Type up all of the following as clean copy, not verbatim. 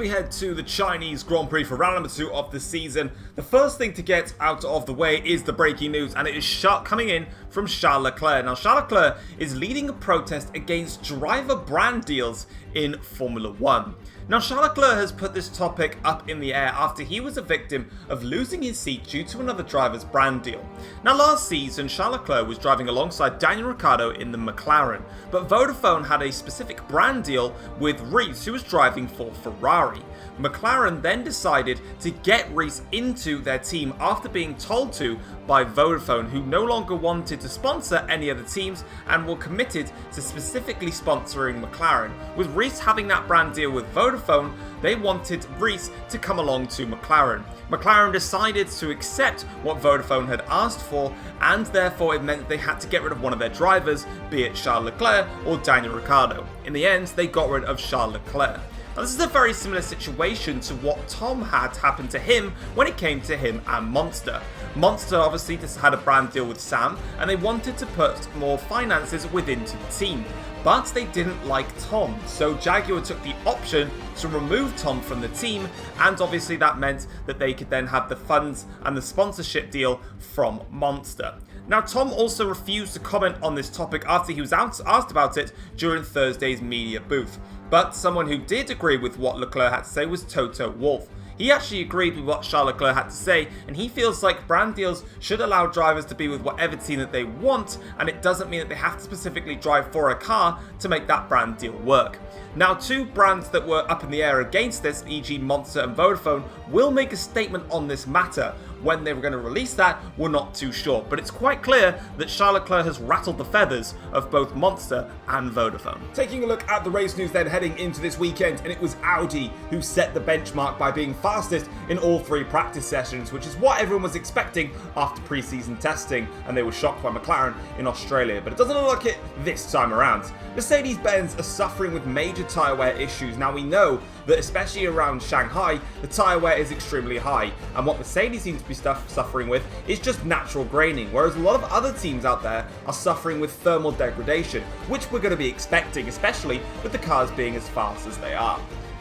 we head to the Chinese Grand Prix for round number 2 of the season, the first thing to get out of the way is the breaking news, and it is coming in from Charles Leclerc. Now, Charles Leclerc is leading a protest against driver brand deals in Formula 1. Now, Charles Leclerc has put this topic up in the air after he was a victim of losing his seat due to another driver's brand deal. Now, last season, Charles Leclerc was driving alongside Daniel Ricciardo in the McLaren, but Vodafone had a specific brand deal with Reese, who was driving for Ferrari. McLaren then decided to get Reese into their team after being told to by Vodafone, who no longer wanted to sponsor any other teams and were committed to specifically sponsoring McLaren. With Reese having that brand deal with Vodafone, they wanted Reese to come along to McLaren. McLaren decided to accept what Vodafone had asked for, and therefore it meant they had to get rid of one of their drivers, be it Charles Leclerc or Daniel Ricciardo. In the end, they got rid of Charles Leclerc. Now, this is a very similar situation to what Tom had happen to him when it came to him and Monster. Monster obviously just had a brand deal with Sam, and they wanted to put more finances within the team. But they didn't like Tom, so Jaguar took the option to remove Tom from the team, and obviously that meant that they could then have the funds and the sponsorship deal from Monster. Now, Tom also refused to comment on this topic after he was asked about it during Thursday's media booth. But someone who did agree with what Leclerc had to say was Toto Wolff. He actually agreed with what Charles Leclerc had to say, and he feels like brand deals should allow drivers to be with whatever team that they want, and it doesn't mean that they have to specifically drive for a car to make that brand deal work. Now, two brands that were up in the air against this, e.g. Monster and Vodafone, will make a statement on this matter. When they were going to release that, we're not too sure, but it's quite clear that Charles Leclerc has rattled the feathers of both Monster and Vodafone. Taking a look at the race news then heading into this weekend, and it was Audi who set the benchmark by being fastest in all 3 practice sessions, which is what everyone was expecting after pre-season testing, and they were shocked by McLaren in Australia, but it doesn't look like it this time around. Mercedes-Benz are suffering with major tyre wear issues. Now, we know that especially around Shanghai, the tyre wear is extremely high, and what Mercedes seems to be suffering with is just natural graining, whereas a lot of other teams out there are suffering with thermal degradation, which we're going to be expecting, especially with the cars being as fast as they are.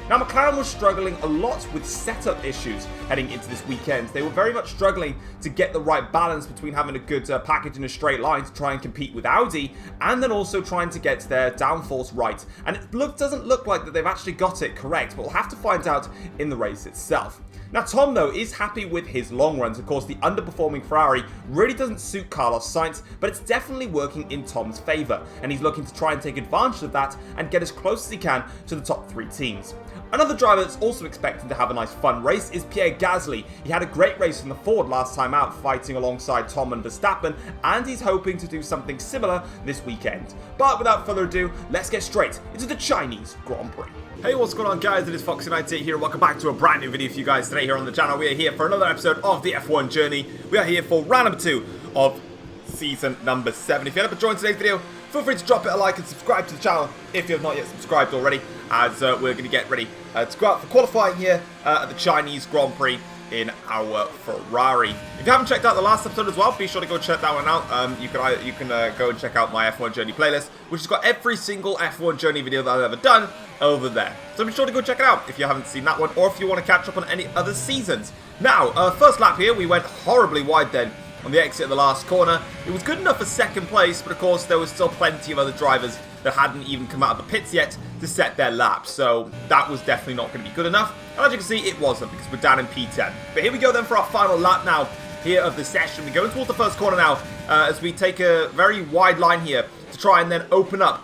Now, McLaren was struggling a lot with setup issues heading into this weekend. They were very much struggling to get the right balance between having a good package in a straight line to try and compete with Audi, and then also trying to get their downforce right. And it doesn't look like that they've actually got it correct, but we'll have to find out in the race itself. Now, Tom, though, is happy with his long runs. Of course, the underperforming Ferrari really doesn't suit Carlos Sainz, but it's definitely working in Tom's favour, and he's looking to try and take advantage of that and get as close as he can to the top 3 teams. Another driver that's also expecting to have a nice fun race is Pierre Gasly. He had a great race in the Ford last time out, fighting alongside Tom and Verstappen, and he's hoping to do something similar this weekend. But without further ado, let's get straight into the Chinese Grand Prix. Hey, what's going on, guys? It is Foxydude here. Welcome back to a brand new video for you guys today here on the channel. We are here for another episode of the F1 Journey. We are here for round number 2 of season number 7. If you haven't joined today's video, feel free to drop it a like and subscribe to the channel if you have not yet subscribed already, as we're going to get ready to go out for qualifying here at the Chinese Grand Prix in our Ferrari. If you haven't checked out the last episode as well, be sure to go check that one out. You can go and check out my F1 Journey playlist, which has got every single F1 Journey video that I've ever done over there. So be sure to go check it out if you haven't seen that one, or if you want to catch up on any other seasons. Now, first lap here, we went horribly wide then on the exit of the last corner. It was good enough for second place, but of course there was still plenty of other drivers that hadn't even come out of the pits yet to set their laps, so that was definitely not going to be good enough, and as you can see, it wasn't, because we're down in P10. But here we go then for our final lap now here of the session. We go towards the first corner now, as we take a very wide line here to try and then open up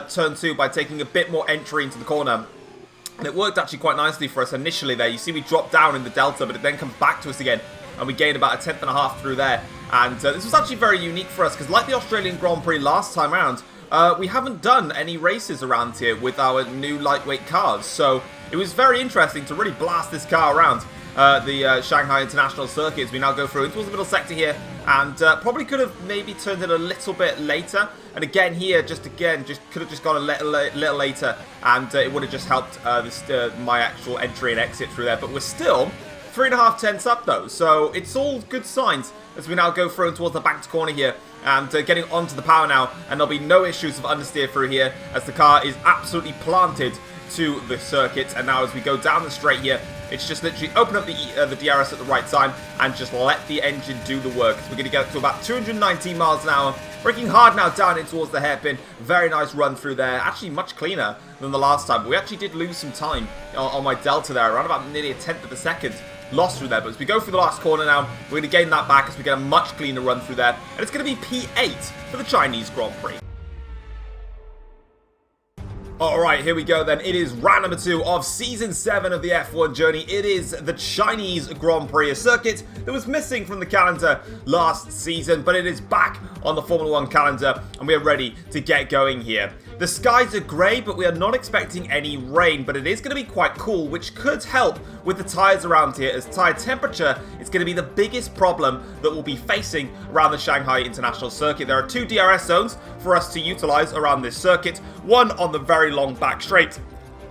turn 2 by taking a bit more entry into the corner. And it worked actually quite nicely for us initially there. You see we dropped down in the delta, but it then comes back to us again, and we gained about 1/10 and a half through there. And this was actually very unique for us, because like the Australian Grand Prix last time around, we haven't done any races around here with our new lightweight cars. So it was very interesting to really blast this car around the Shanghai International Circuit as we now go through towards the middle sector here, and probably could have maybe turned it a little bit later. And again here, just could have just gone a little later, and it would have just helped my actual entry and exit through there. But we're still 3.5 tenths up though, so it's all good signs as we now go through towards the banked corner here, and getting onto the power now, and there'll be no issues of understeer through here as the car is absolutely planted to the circuit. And now as we go down the straight here, it's just literally open up the DRS at the right time and just let the engine do the work. So we're going to get up to about 219 miles an hour. Braking hard now down in towards the hairpin. Very nice run through there. Actually much cleaner than the last time. But we actually did lose some time on my delta there. Around about nearly a tenth of a second lost through there. But as we go through the last corner now, we're going to gain that back as we get a much cleaner run through there. And it's going to be P8 for the Chinese Grand Prix. Alright, here we go then. It is round number 2 of Season 7 of the F1 journey. It is the Chinese Grand Prix, a circuit that was missing from the calendar last season, but it is back on the Formula 1 calendar, and we are ready to get going here. The skies are grey, but we are not expecting any rain, but it is going to be quite cool, which could help with the tyres around here, as tyre temperature is going to be the biggest problem that we'll be facing around the Shanghai International Circuit. There are 2 DRS zones for us to utilise around this circuit, one on the very long back straight,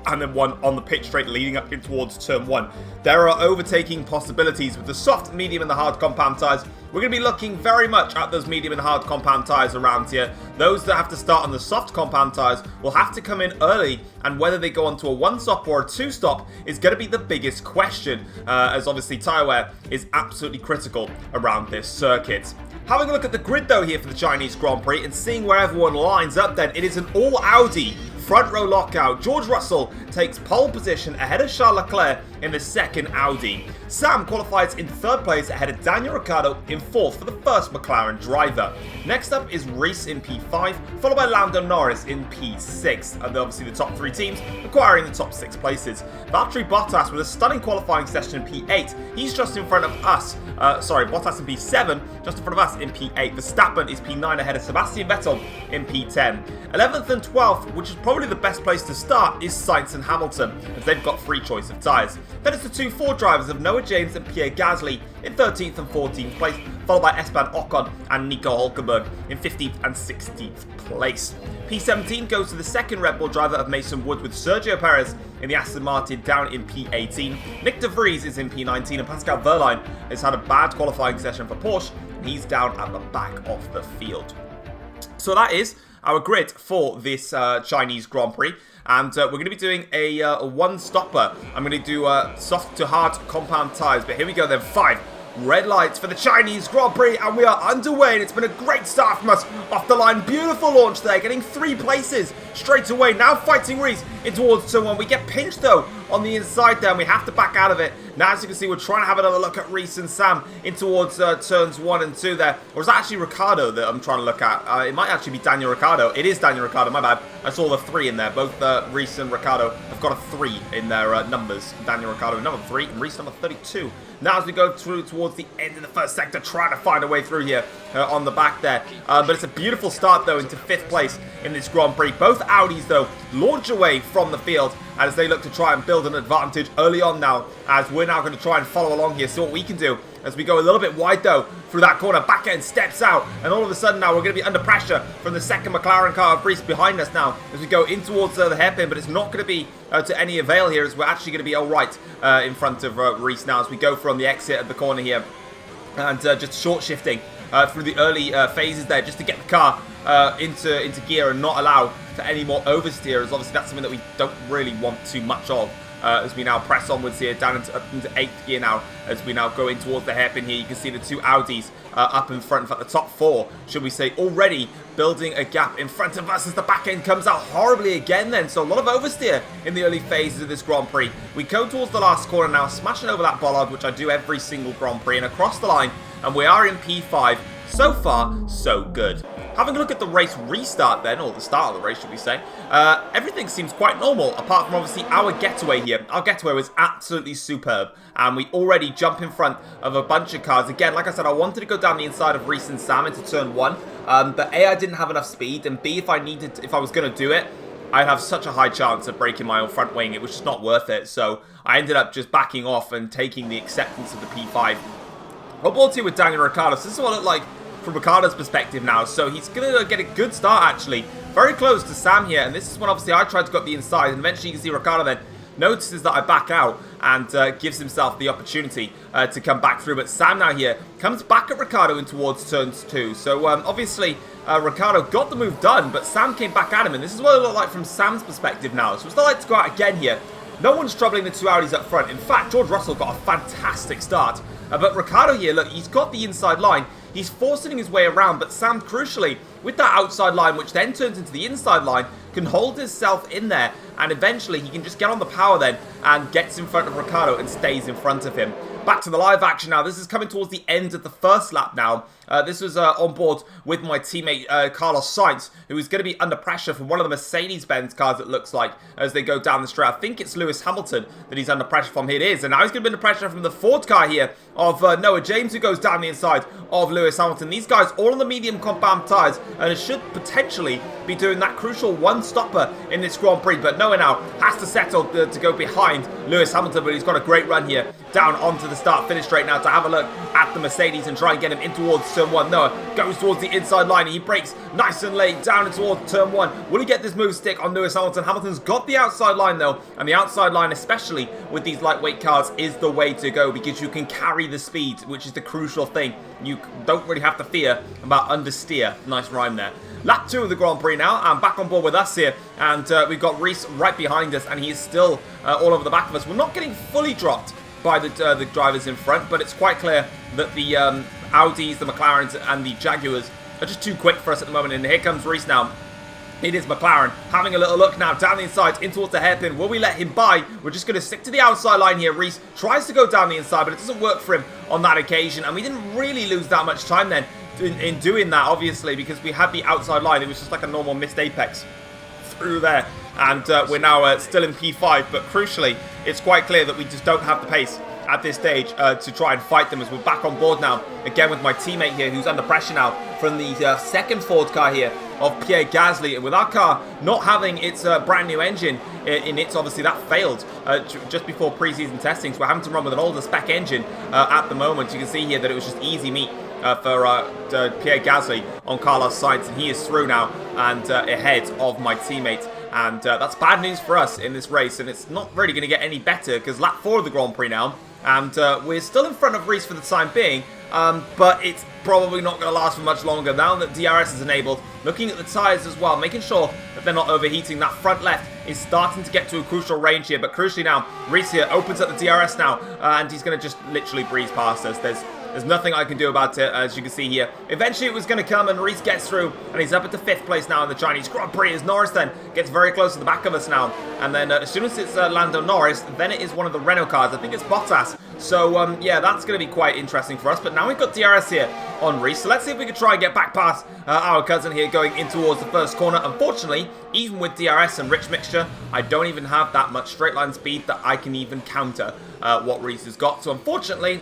and then one on the pitch straight leading up in towards turn 1. There are overtaking possibilities with the soft, medium and the hard compound tyres. We're going to be looking very much at those medium and hard compound tyres around here. Those that have to start on the soft compound tyres will have to come in early, and whether they go onto a 1-stop or a 2-stop is going to be the biggest question, as obviously tyre wear is absolutely critical around this circuit. Having a look at the grid though here for the Chinese Grand Prix and seeing where everyone lines up then, it is an all Audi front row lockout. George Russell takes pole position ahead of Charles Leclerc in the second Audi. Sam qualifies in 3rd place ahead of Daniel Ricciardo in 4th for the first McLaren driver. Next up is Reese in P5, followed by Lando Norris in P6, and obviously the top 3 teams acquiring the top 6 places. Valtteri Bottas with a stunning qualifying session in P8. He's just in front of us. Bottas in P7, just in front of us in P8. Verstappen is P9 ahead of Sebastian Vettel in P10. 11th and 12th, which is probably the best place to start, is Sainz and Hamilton, as they've got free choice of tyres. Then it's the 2 Ford drivers of Noah James and Pierre Gasly in 13th and 14th place, followed by Esteban Ocon and Nico Hulkenberg in 15th and 16th place. P17 goes to the second Red Bull driver of Mason Wood, with Sergio Perez in the Aston Martin down in P18. Nick de Vries is in P19, and Pascal Wehrlein has had a bad qualifying session for Porsche, and he's down at the back of the field. So that is our grid for this Chinese Grand Prix. And we're going to be doing a one-stopper. I'm going to do soft to hard compound tyres. But here we go then. 5 red lights for the Chinese Grand Prix. And we are underway. And it's been a great start from us off the line. Beautiful launch there. Getting 3 places straight away. Now fighting Reese in towards turn 1. We get pinched though on the inside there. And we have to back out of it. Now as you can see, we're trying to have another look at Reese and Sam in towards turns 1 and 2 there. Or is that actually Ricciardo that I'm trying to look at? It might actually be Daniel Ricciardo. It is Daniel Ricciardo, my bad. I saw the 3 in there. Both Reese and Ricciardo have got a 3 in their numbers. Daniel Ricciardo number 3 and Reese number 32. Now as we go through towards the end of the first sector, trying to find a way through here on the back there. But it's a beautiful start though into 5th place in this Grand Prix. Both Audis though launch away from the field as they look to try and build an advantage early on now, as we're now going to try and follow along here, see what we can do as we go a little bit wide though through that corner. Back end steps out, and all of a sudden now we're going to be under pressure from the second McLaren car of Reese behind us now as we go in towards the hairpin, but it's not going to be to any avail here, as we're actually going to be all right in front of Reese now as we go from the exit of the corner here, and just short shifting through the early phases there just to get the car into gear and not allow for any more oversteer, as obviously that's something that we don't really want too much of. As we now press onwards here, down into 8th gear now, as we now go in towards the hairpin here. You can see the 2 Audis up in front. In fact, the top 4, should we say, already building a gap in front of us as the back end comes out horribly again then. So a lot of oversteer in the early phases of this Grand Prix. We go towards the last corner now, smashing over that bollard, which I do every single Grand Prix, and across the line, and we are in P5. So far, so good. Having a look at the race restart then, or the start of the race should we say, everything seems quite normal, apart from obviously our getaway here. Our getaway was absolutely superb, and we already jump in front of a bunch of cars. Again, like I said, I wanted to go down the inside of Reese and Sam into turn 1, but A, I didn't have enough speed, and B, if I was going to do it, I'd have such a high chance of breaking my own front wing. It was just not worth it, so I ended up just backing off and taking the acceptance of the P5. On board here with Daniel Ricciardo, so this is what it looked like from Ricciardo's perspective now, so he's going to get a good start actually. Very close to Sam here, and this is when obviously I tried to go up the inside, and eventually you can see Ricciardo then notices that I back out and gives himself the opportunity to come back through. But Sam now here comes back at Ricciardo in towards turns 2. So obviously Ricciardo got the move done, but Sam came back at him, and this is what it looked like from Sam's perspective now. So it's not like to go out again here. No one's troubling the two Audis up front. In fact, George Russell got a fantastic start. But Ricciardo here, look, he's got the inside line. He's forcing his way around, but Sam, crucially, with that outside line, which then turns into the inside line, can hold himself in there, and eventually he can just get on the power then and gets in front of Ricciardo and stays in front of him. Back to the live action now. This is coming towards the end of the first lap now. This was on board with my teammate Carlos Sainz, who is going to be under pressure from one of the Mercedes-Benz cars, it looks like, as they go down the straight. I think it's Lewis Hamilton that he's under pressure from. Here it is, and now he's going to be under pressure from the Ford car here of Noah James, who goes down the inside of Lewis Hamilton. These guys all on the medium compound tyres, and it should potentially be doing that crucial one-stopper in this Grand Prix, but Noah now has to settle to go behind Lewis Hamilton, but he's got a great run here down onto the start-finish straight now to have a look at the Mercedes and try and get him in towards turn 1. Noah goes towards the inside line. He breaks nice and late down towards turn 1. Will he get this move stick on Lewis Hamilton? Hamilton's got the outside line though, and the outside line, especially with these lightweight cars, is the way to go because you can carry the speed, which is the crucial thing. You don't really have to fear about understeer. Nice rhyme there. Lap 2 of the Grand Prix now, and back on board with us here, and we've got Reese right behind us, and he is still all over the back of us. We're not getting fully dropped by the drivers in front, but it's quite clear that the Audis, the McLarens, and the Jaguars are just too quick for us at the moment, and here comes Reese now. It is McLaren having a little look now down the inside in towards the hairpin. Will we let him by? We're just going to stick to the outside line here. Reese tries to go down the inside, but it doesn't work for him on that occasion, and we didn't really lose that much time then in doing that, obviously, because we had the outside line. It was just like a normal missed apex through there, and we're now still in P5, but crucially, it's quite clear that we just don't have the pace at this stage to try and fight them, as we're back on board now, again with my teammate here, who's under pressure now from the second Ford car here of Pierre Gasly, and with our car not having its brand new engine in it, obviously that failed just before pre-season testing, so we're having to run with an older spec engine at the moment. You can see here that it was just easy meat for Pierre Gasly on Carlos Sainz, and he is through now and ahead of my teammate. And that's bad news for us in this race, and it's not really going to get any better because lap 4 of the Grand Prix now, and we're still in front of Reese for the time being, but it's probably not going to last for much longer now that DRS is enabled. Looking at the tyres as well, making sure that they're not overheating. That front left is starting to get to a crucial range here, but crucially now, Reese here opens up the DRS now, and he's going to just literally breeze past us. There's nothing I can do about it, as you can see here. Eventually it was going to come, and Reese gets through, and he's up at the 5th place now in the Chinese Grand Prix, as Norris then gets very close to the back of us now. And then as soon as it's Lando Norris, then it is one of the Renault cars. I think it's Bottas. So, yeah, that's going to be quite interesting for us. But now we've got DRS here on Reese, so let's see if we can try and get back past our cousin here going in towards the first corner. Unfortunately, even with DRS and rich mixture, I don't even have that much straight line speed that I can even counter what Reese has got. So, unfortunately,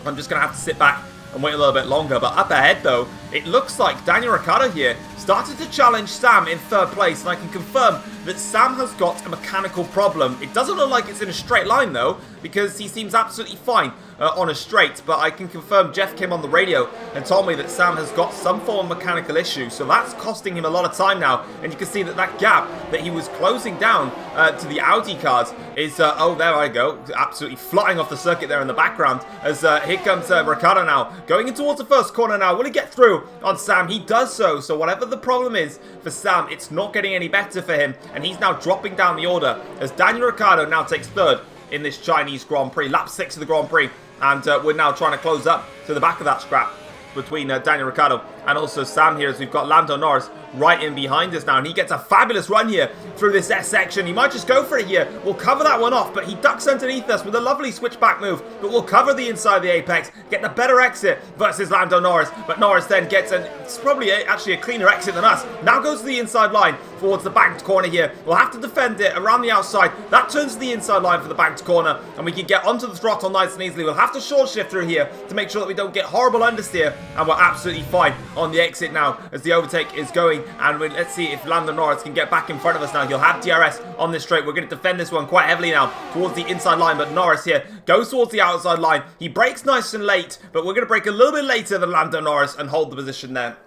I'm just going to have to sit back and wait a little bit longer. But up ahead, though, it looks like Daniel Ricciardo here started to challenge Sam in 3rd place. And I can confirm that Sam has got a mechanical problem. It doesn't look like it's in a straight line, though, because he seems absolutely fine on a straight. But I can confirm Jeff came on the radio and told me that Sam has got some form of mechanical issue. So that's costing him a lot of time now. And you can see that that gap that he was closing down to the Audi cars is, oh, there I go, absolutely flying off the circuit there in the background. As here comes Ricciardo now, going in towards the first corner now. Will he get through on Sam? He does so. So whatever the problem is for Sam, it's not getting any better for him. And he's now dropping down the order as Daniel Ricciardo now takes 3rd in this Chinese Grand Prix. Lap 6 of the Grand Prix. And we're now trying to close up to the back of that scrap between Daniel Ricciardo and also Sam here, as we've got Lando Norris right in behind us now, and he gets a fabulous run here through this S section. He might just go for it here. We'll cover that one off, but he ducks underneath us with a lovely switchback move, but we'll cover the inside of the apex, get the better exit versus Lando Norris, but Norris then gets it's probably actually a cleaner exit than us. Now goes to the inside line towards the banked corner here. We'll have to defend it around the outside. That turns to the inside line for the banked corner, and we can get onto the throttle nice and easily. We'll have to short shift through here to make sure that we don't get horrible understeer, and we're absolutely fine on the exit now as the overtake is going. And let's see if Lando Norris can get back in front of us now. He'll have DRS on this straight. We're going to defend this one quite heavily now towards the inside line, but Norris here goes towards the outside line. He brakes nice and late, but we're going to brake a little bit later than Lando Norris and hold the position there.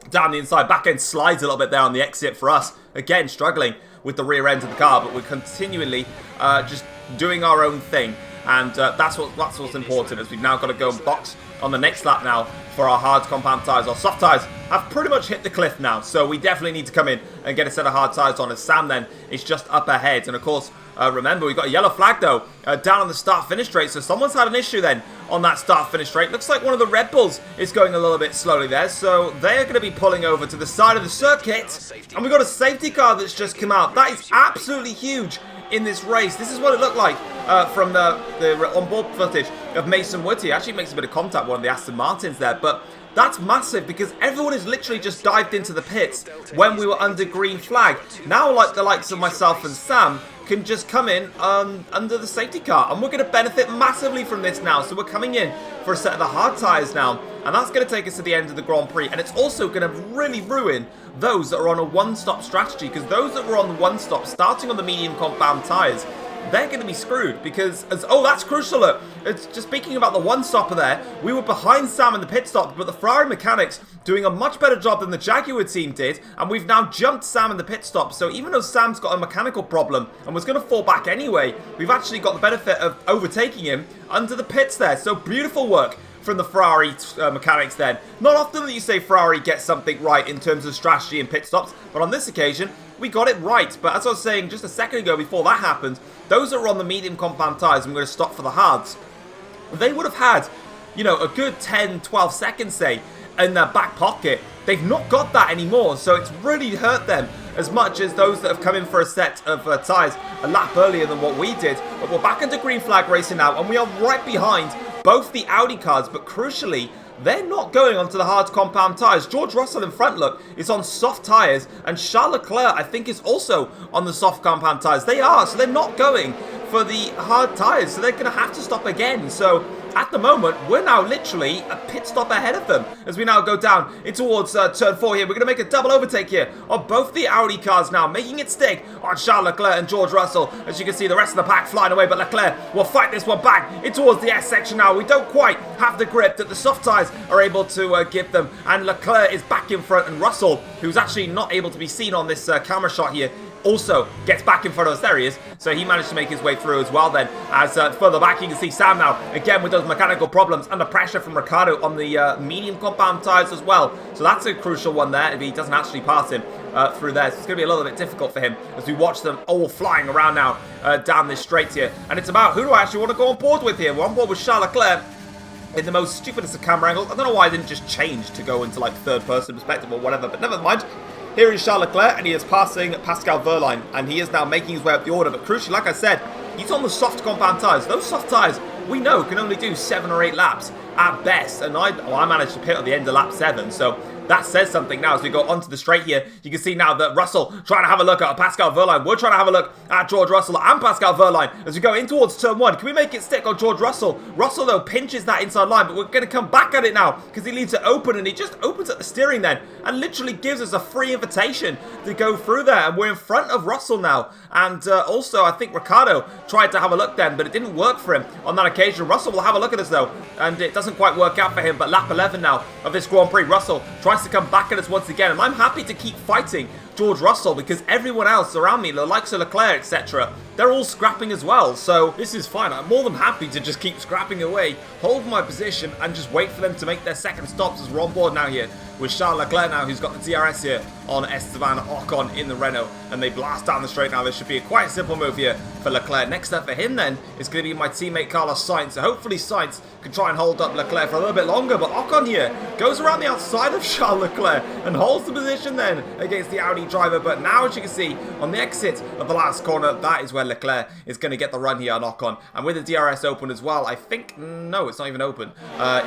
down the inside. Back end slides a little bit there on the exit for us. Again, struggling with the rear end of the car, but we're continually just doing our own thing. And that's what's important, as we've now got to go and box on the next lap now for our hard compound tyres. Our soft tyres have pretty much hit the cliff now, so we definitely need to come in and get a set of hard tyres on, as Sam then is just up ahead. And of course, remember, we've got a yellow flag though down on the start-finish straight, so someone's had an issue then on that start-finish straight. Looks like one of the Red Bulls is going a little bit slowly there, so they're going to be pulling over to the side of the circuit. And we've got a safety car that's just come out. That is absolutely huge in this race. This is what it looked like from the onboard footage of Mason Wood here. Actually makes a bit of contact with one of the Aston Martins there, but that's massive because everyone has literally just dived into the pits when we were under green flag. Now, like the likes of myself and Sam can just come in under the safety car, and we're going to benefit massively from this now. So we're coming in for a set of the hard tyres now, and that's going to take us to the end of the Grand Prix, and it's also going to really ruin those that are on a one-stop strategy, because those that were on the one-stop, starting on the medium compound tyres, they're going to be screwed because, oh, that's crucial. It's just speaking about the one-stopper there. We were behind Sam in the pit stop, but the Ferrari mechanics doing a much better job than the Jaguar team did, and we've now jumped Sam in the pit stop. So even though Sam's got a mechanical problem and was going to fall back anyway, we've actually got the benefit of overtaking him under the pits there. So beautiful work from the Ferrari mechanics then. Not often that you say Ferrari gets something right in terms of strategy and pit stops, but on this occasion, we got it right. But as I was saying just a second ago before that happened, those that were on the medium compound tyres, and we're going to stop for the hards, they would have had, you know, a good 10, 12 seconds, say, in their back pocket. They've not got that anymore, so it's really hurt them as much as those that have come in for a set of tyres a lap earlier than what we did. But we're back into green flag racing now, and we are right behind both the Audi cars, but crucially, they're not going onto the hard compound tyres. George Russell in front, look, is on soft tyres, and Charles Leclerc, I think, is also on the soft compound tyres. They are, so they're not going for the hard tyres, so they're going to have to stop again. So at the moment, we're now literally a pit stop ahead of them as we now go down in towards turn 4 here. We're going to make a double overtake here on both the Audi cars now, making it stick on Charles Leclerc and George Russell. As you can see, the rest of the pack flying away, but Leclerc will fight this one back in towards the S section now. We don't quite have the grip that the soft tyres are able to give them, and Leclerc is back in front, and Russell, who's actually not able to be seen on this camera shot here, also gets back in front of us. There he is. So he managed to make his way through as well then. As further back you can see Sam now, again with those mechanical problems, under pressure from Ricciardo on the medium compound tyres as well. So that's a crucial one there if he doesn't actually pass him through there. So it's going to be a little bit difficult for him as we watch them all flying around now down this straight here. And it's about who do I actually want to go on board with here. We're on board with Charles Leclerc in the most stupidest of camera angles. I don't know why I didn't just change to go into like third person perspective or whatever, but never mind. Here is Charles Leclerc, and he is passing Pascal Wehrlein, and he is now making his way up the order. But crucially, like I said, he's on the soft compound tyres. Those soft tyres, we know, can only do 7 or 8 laps at best. And I managed to pit at the end of lap 7, so that says something now as we go onto the straight here. You can see now that Russell trying to have a look at Pascal Wehrlein. We're trying to have a look at George Russell and Pascal Wehrlein as we go in towards turn 1. Can we make it stick on George Russell? Russell, though, pinches that inside line, but we're going to come back at it now because he leaves it open, and he just opens at the steering then and literally gives us a free invitation to go through there. And we're in front of Russell now. And also, I think Ricciardo tried to have a look then, but it didn't work for him on that occasion. Russell will have a look at us, though, and it doesn't quite work out for him. But lap 11 now of this Grand Prix, Russell tries to come back at us once again, and I'm happy to keep fighting George Russell because everyone else around me, the likes of Leclerc, etc., they're all scrapping as well. So this is fine. I'm more than happy to just keep scrapping away, hold my position, and just wait for them to make their second stops as we're on board now here with Charles Leclerc now, who's got the DRS here on Esteban Ocon in the Renault, and they blast down the straight now. This should be a quite simple move here for Leclerc. Next up for him then is going to be my teammate Carlos Sainz. So hopefully Sainz can try and hold up Leclerc for a little bit longer, but Ocon here goes around the outside of Charles Leclerc and holds the position then against the Audi driver. But now, as you can see on the exit of the last corner, that is where Leclerc is going to get the run here on Ocon, and with the DRS open as well, I think, no, it's not even open,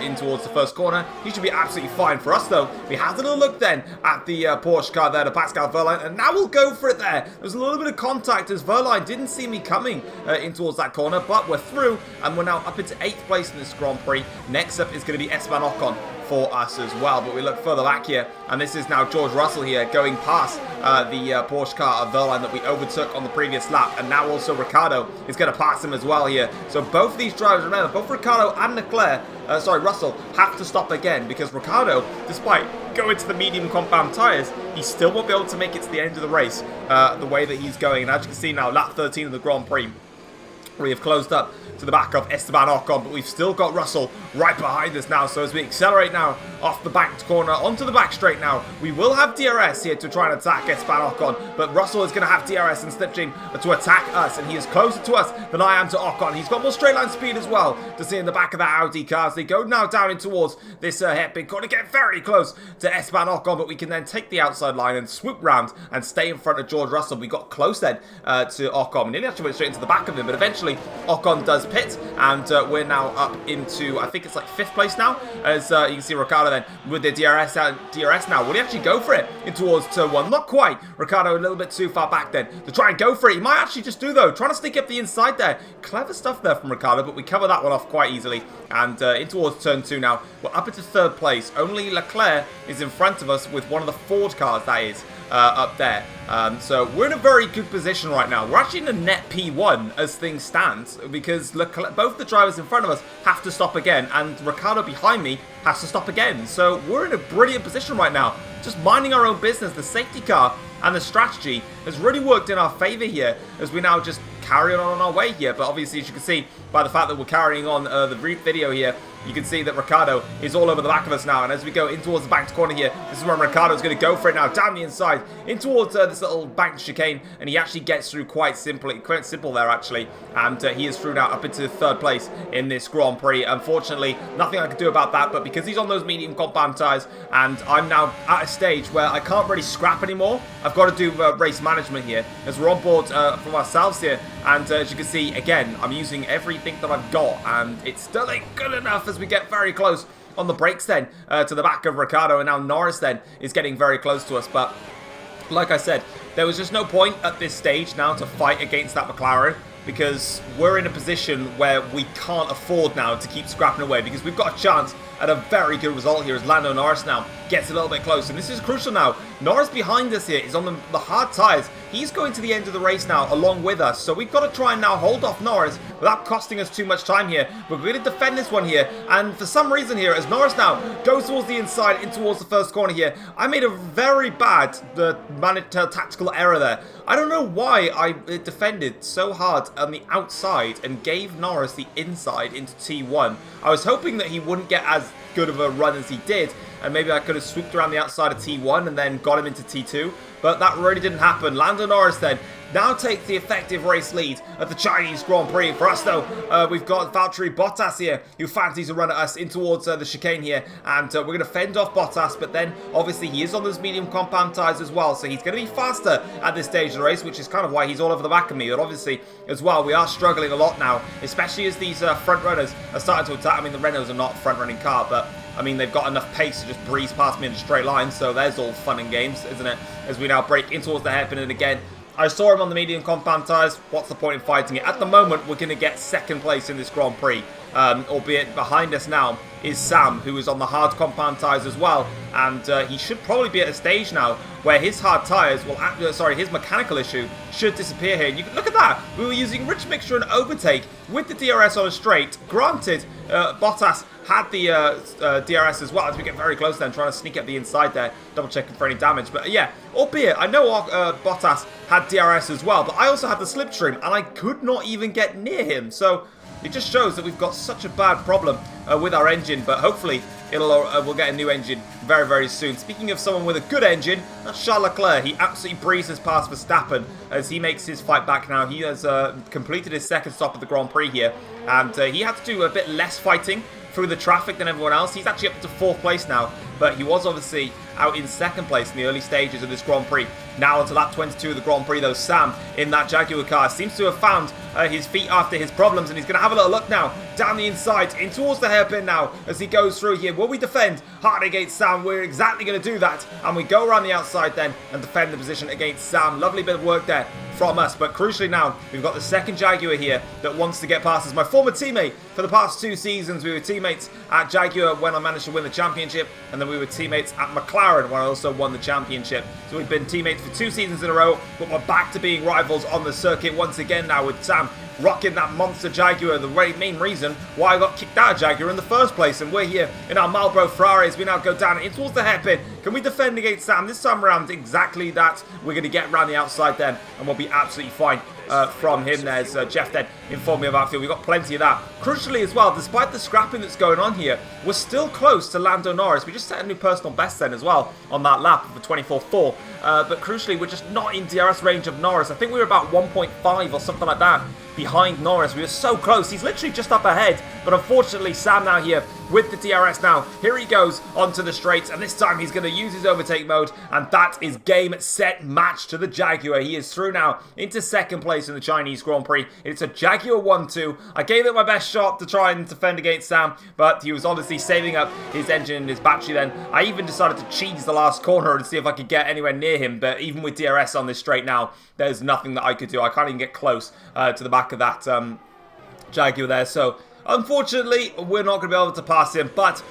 in towards the first corner. He should be absolutely fine. For us though, we had a little look then at the Porsche car there to Pascal Wehrlein, and now we'll go for it there. There was a little bit of contact as Wehrlein didn't see me coming in towards that corner, but we're through, and we're now up into 8th place in this Grand Prix. Next up is going to be Esteban Ocon for us as well. But we look further back here, and this is now George Russell here going past the Porsche car of Verline that we overtook on the previous lap, and now also Ricciardo is going to pass him as well here. So both of these drivers, remember, both Ricciardo and Russell have to stop again, because Ricciardo, despite going to the medium compound tyres, he still won't be able to make it to the end of the race the way that he's going. And as you can see now, lap 13 of the Grand Prix, we have closed up to the back of Esteban Ocon, but we've still got Russell right behind us now. So as we accelerate now off the back corner onto the back straight now, we will have DRS here to try and attack Esteban Ocon, but Russell is going to have DRS and stitching to attack us, and he is closer to us than I am to Ocon. He's got more straight line speed as well to see in the back of that Audi car as they go now down in towards this hairpin corner, get very close to Esteban Ocon, but we can then take the outside line and swoop round and stay in front of George Russell. We got close then to Ocon. We nearly actually went straight into the back of him, but eventually Ocon does pit, and we're now up into, I think it's like 5th place now, as you can see Ricciardo then with the DRS now. Will he actually go for it in towards turn 1? Not quite. Ricciardo a little bit too far back then to try and go for it. He might actually just do, though, trying to sneak up the inside there. Clever stuff there from Ricciardo, but we cover that one off quite easily, and in towards turn 2 now. We're up into 3rd place. Only Leclerc is in front of us with one of the Ford cars, that is, up there. So we're in a very good position right now. We're actually in a net P1 as things stand, because both the drivers in front of us have to stop again, and Ricciardo behind me has to stop again. So we're in a brilliant position right now, just minding our own business. The safety car and the strategy has really worked in our favour here, as we now just carry on our way here. But obviously, as you can see by the fact that we're carrying on the video here, you can see that Ricciardo is all over the back of us now. And as we go in towards the banked corner here, this is where Ricciardo's going to go for it now, down the inside, in towards this little banked chicane. And he actually gets through quite simple there, actually. And he is through now up into 3rd place in this Grand Prix. Unfortunately, nothing I can do about that. But because he's on those medium compound tyres, and I'm now at a stage where I can't really scrap anymore, I've got to do race management here, as we're on board from ourselves here. And as you can see, again, I'm using everything that I've got, and it still ain't good enough as we get very close on the brakes then to the back of Ricciardo, and now Norris then is getting very close to us. But like I said, there was just no point at this stage now to fight against that McLaren, because we're in a position where we can't afford now to keep scrapping away, because we've got a chance at a very good result here as Lando Norris now gets a little bit close. And this is crucial now. Norris behind us here is on the hard tyres. He's going to the end of the race now along with us. So we've got to try and now hold off Norris without costing us too much time here. We're going to defend this one here. And for some reason here, as Norris now goes towards the inside, in towards the first corner here, I made a very bad tactical error there. I don't know why I defended so hard on the outside and gave Norris the inside into T1. I was hoping that he wouldn't get as good of a run as he did, and maybe I could have swooped around the outside of T1 and then got him into T2, but that really didn't happen. Lando Norris then now takes the effective race lead at the Chinese Grand Prix. For us though, we've got Valtteri Bottas here, who fancies a run at us in towards the chicane here, and we're going to fend off Bottas, but then obviously he is on those medium compound tyres as well, so he's going to be faster at this stage of the race, which is kind of why he's all over the back of me. But obviously as well, we are struggling a lot now, especially as these front runners are starting to attack. I mean, the Renaults are not a front running car, but I mean, they've got enough pace to just breeze past me in a straight line, so there's all fun and games, isn't it? As we now break in towards the hairpin, and again, I saw him on the medium compound tyres. What's the point in fighting it? At the moment, we're going to get 2nd place in this Grand Prix, albeit behind us now is Sam, who is on the hard compound tyres as well, and he should probably be at a stage now where his hard tyres will, his mechanical issue should disappear here. You can look at that. We were using rich mixture and overtake with the DRS on a straight. Granted, Bottas had the DRS as well, as we get very close then, trying to sneak up the inside there, double checking for any damage. But yeah, albeit I know Bottas had DRS as well, but I also had the slipstream, and I could not even get near him. So it just shows that we've got such a bad problem with our engine, but hopefully we'll get a new engine very, very soon. Speaking of someone with a good engine, that's Charles Leclerc. He absolutely breezes past Verstappen as he makes his fight back now. He has completed his 2nd stop of the Grand Prix here, and he had to do a bit less fighting through the traffic than everyone else. He's actually up to 4th place now, but he was obviously out in 2nd place in the early stages of this Grand Prix. Now onto lap 22 of the Grand Prix though, Sam in that Jaguar car seems to have found his feet after his problems, and he's going to have a little look now down the inside in towards the hairpin now as he goes through here. Will we defend hard against Sam? We're exactly going to do that, and we go around the outside then and defend the position against Sam. Lovely bit of work there from us. But crucially now, we've got the second Jaguar here that wants to get past us. My former teammate for the past 2 seasons. We were teammates at Jaguar when I managed to win the championship, and then we were teammates at McLaren when I also won the championship. So we've been teammates for 2 seasons in a row, but we're back to being rivals on the circuit once again now with Sam rocking that monster Jaguar, the main reason why I got kicked out of Jaguar in the first place. And we're here in our Marlboro Ferraris. We now go down in towards the hairpin. Can we defend against Sam? This time around, exactly that. We're going to get around the outside then, and we'll be absolutely fine from him. There's Jeff then informed me about field. We've got plenty of that. Crucially as well, despite the scrapping that's going on here, we're still close to Lando Norris. We just set a new personal best then as well on that lap of the 24.4. But crucially, we're just not in DRS range of Norris. I think we were about 1.5 or something like that behind Norris. We were so close. He's literally just up ahead. But unfortunately, Sam now here with the DRS now. Here he goes onto the straights, and this time he's going to use his overtake mode, and that is game, set, match to the Jaguar. He is through now into second place in the Chinese Grand Prix. It's a Jaguar 1-2. I gave it my best shot to try and defend against Sam, but he was obviously saving up his engine and his battery then. I even decided to cheese the last corner and see if I could get anywhere near him, but even with DRS on this straight now, there's nothing that I could do. I can't even get close to the back of that Jaguar there, so unfortunately, we're not going to be able to pass him, but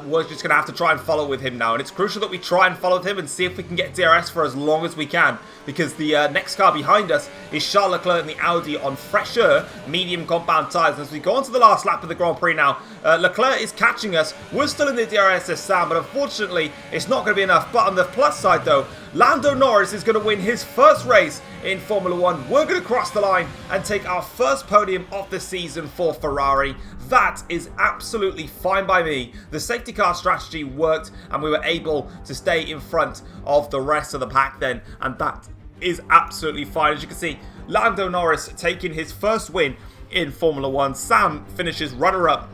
we're just going to have to try and follow with him now. And it's crucial that we try and follow with him and see if we can get DRS for as long as we can, because the next car behind us is Charles Leclerc in the Audi on fresher medium compound tyres. And as we go on to the last lap of the Grand Prix now, Leclerc is catching us. We're still in the DRS as Sam, but unfortunately, it's not going to be enough. But on the plus side, though, Lando Norris is going to win his first race in Formula 1. We're going to cross the line and take our first podium of the season for Ferrari. That is absolutely fine by me. The safety car strategy worked, and we were able to stay in front of the rest of the pack then, and that is absolutely fine. As you can see, Lando Norris taking his first win in Formula 1. Sam finishes runner-up,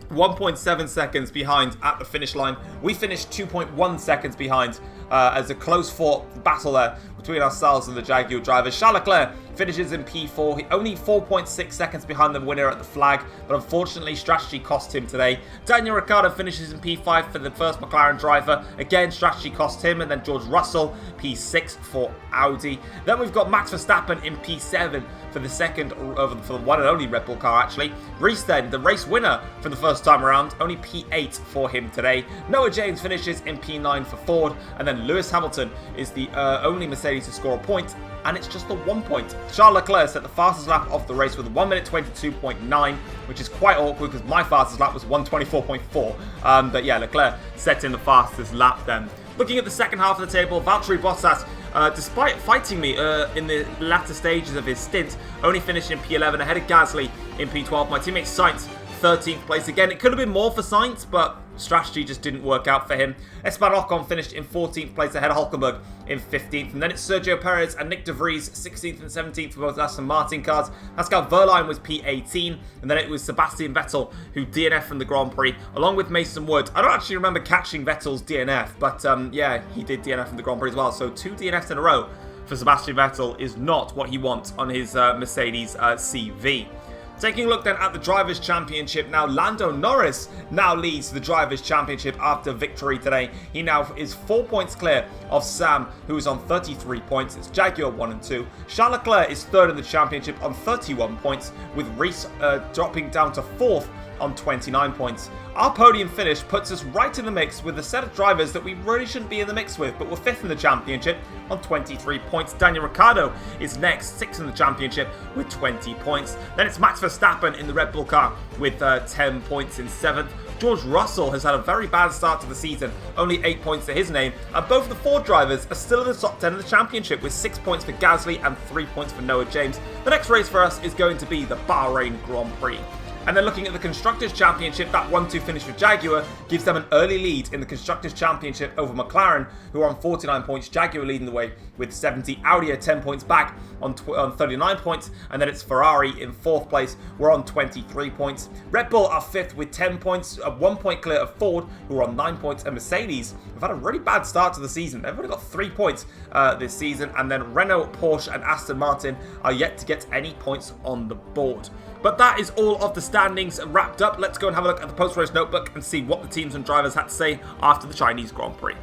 1.7 seconds behind at the finish line. We finished 2.1 seconds behind as a close-fought battle there between ourselves and the Jaguar drivers. Charles Leclerc finishes in P4, only 4.6 seconds behind the winner at the flag, but unfortunately strategy cost him today. Daniel Ricciardo finishes in P5 for the first McLaren driver. Again, strategy cost him, and then George Russell, P6 for Audi. Then we've got Max Verstappen in P7 for the second, for the one and only Red Bull car actually. Reese then, the race winner for the first time around, only P8 for him today. Noah James finishes in P9 for Ford, and then Lewis Hamilton is the only Mercedes to score a point, and it's just the 1 point. Charles Leclerc set the fastest lap of the race with 1 minute 22.9, which is quite awkward because my fastest lap was 1:24.4. But yeah, Leclerc set in the fastest lap then. Looking at the second half of the table, Valtteri Bottas, despite fighting me in the latter stages of his stint, only finished in P11 ahead of Gasly in P12. My teammate Sainz, 13th place. Again, it could have been more for Sainz, but strategy just didn't work out for him. Esteban Ocon finished in 14th place ahead of Hulkenberg in 15th. And then it's Sergio Perez and Nick De Vries, 16th and 17th for both Aston Martin cars. Pascal Wehrlein was P18. And then it was Sebastian Vettel who DNF'd from the Grand Prix, along with Mason Wood. I don't actually remember catching Vettel's DNF, but yeah, he did DNF from the Grand Prix as well. So 2 DNFs in a row for Sebastian Vettel is not what he wants on his Mercedes CV. Taking a look then at the Drivers' Championship now, Lando Norris now leads the Drivers' Championship after victory today. He now is 4 points clear of Sam, who is on 33 points. It's Jaguar 1 and 2. Charles Leclerc is third in the championship on 31 points, with Reese dropping down to fourth on 29 points. Our podium finish puts us right in the mix with a set of drivers that we really shouldn't be in the mix with, but we're 5th in the championship on 23 points. Daniel Ricciardo is next, 6th in the championship with 20 points. Then it's Max Verstappen in the Red Bull car with 10 points in 7th. George Russell has had a very bad start to the season, only 8 points to his name, and both the Ford drivers are still in the top 10 of the championship with 6 points for Gasly and 3 points for Noah James. The next race for us is going to be the Bahrain Grand Prix. And then looking at the Constructors' Championship, that 1-2 finish for Jaguar gives them an early lead in the Constructors' Championship over McLaren, who are on 49 points. Jaguar leading the way with 70. Audi are 10 points back on 39 points. And then it's Ferrari in 4th place. We're on 23 points. Red Bull are 5th with 10 points, 1 point clear of Ford, who are on 9 points. And Mercedes have had a really bad start to the season. They've only got 3 points this season. And then Renault, Porsche and Aston Martin are yet to get any points on the board. But that is all of the standings wrapped up. Let's go and have a look at the post-race notebook and see what the teams and drivers had to say after the Chinese Grand Prix.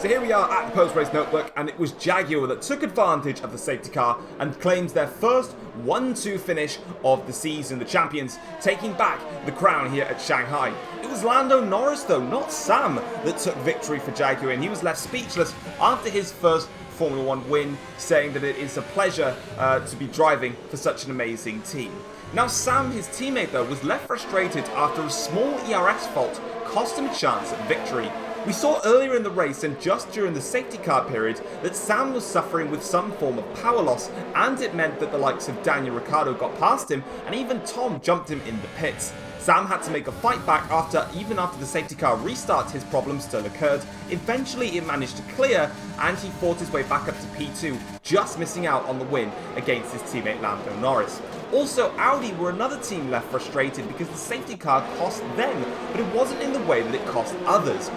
So here we are at the post-race notebook, and it was Jaguar that took advantage of the safety car and claims their first 1-2 finish of the season. The champions taking back the crown here at Shanghai. It was Lando Norris though, not Sam, that took victory for Jaguar, and he was left speechless after his first Formula 1 win, saying that it is a pleasure to be driving for such an amazing team. Now Sam, his teammate though, was left frustrated after a small ERS fault cost him a chance at victory. We saw earlier in the race and just during the safety car period that Sam was suffering with some form of power loss, and it meant that the likes of Daniel Ricciardo got past him and even Tom jumped him in the pits. Sam had to make a fight back even after the safety car restarted, his problems still occurred. Eventually it managed to clear and he fought his way back up to P2, just missing out on the win against his teammate Lando Norris. Also, Audi were another team left frustrated because the safety car cost them, but it wasn't in the way that it cost others.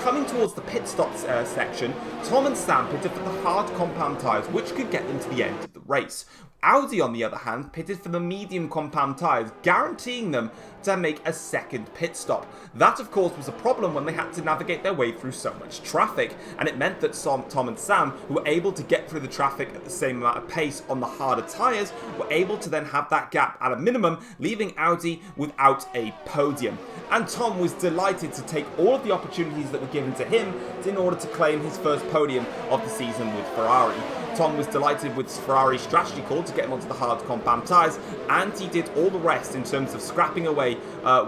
Coming towards the pit stop section, Tom and Sam pitted for the hard compound tyres, which could get them to the end of the race. Audi, on the other hand, pitted for the medium compound tyres, guaranteeing them to make a second pit stop. That, of course, was a problem when they had to navigate their way through so much traffic, and it meant that Tom and Sam, who were able to get through the traffic at the same amount of pace on the harder tyres, were able to then have that gap at a minimum, leaving Audi without a podium. And Tom was delighted to take all of the opportunities that were given to him in order to claim his first podium of the season with Ferrari. Tom was delighted with Ferrari's strategy call to get him onto the hard compound tyres, and he did all the rest in terms of scrapping away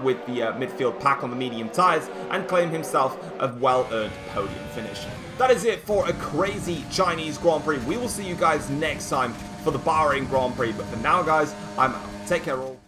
with the midfield pack on the medium tyres and claim himself a well-earned podium finish. That is it for a crazy Chinese Grand Prix. We will see you guys next time for the Bahrain Grand Prix, but for now guys, I'm out. Take care all.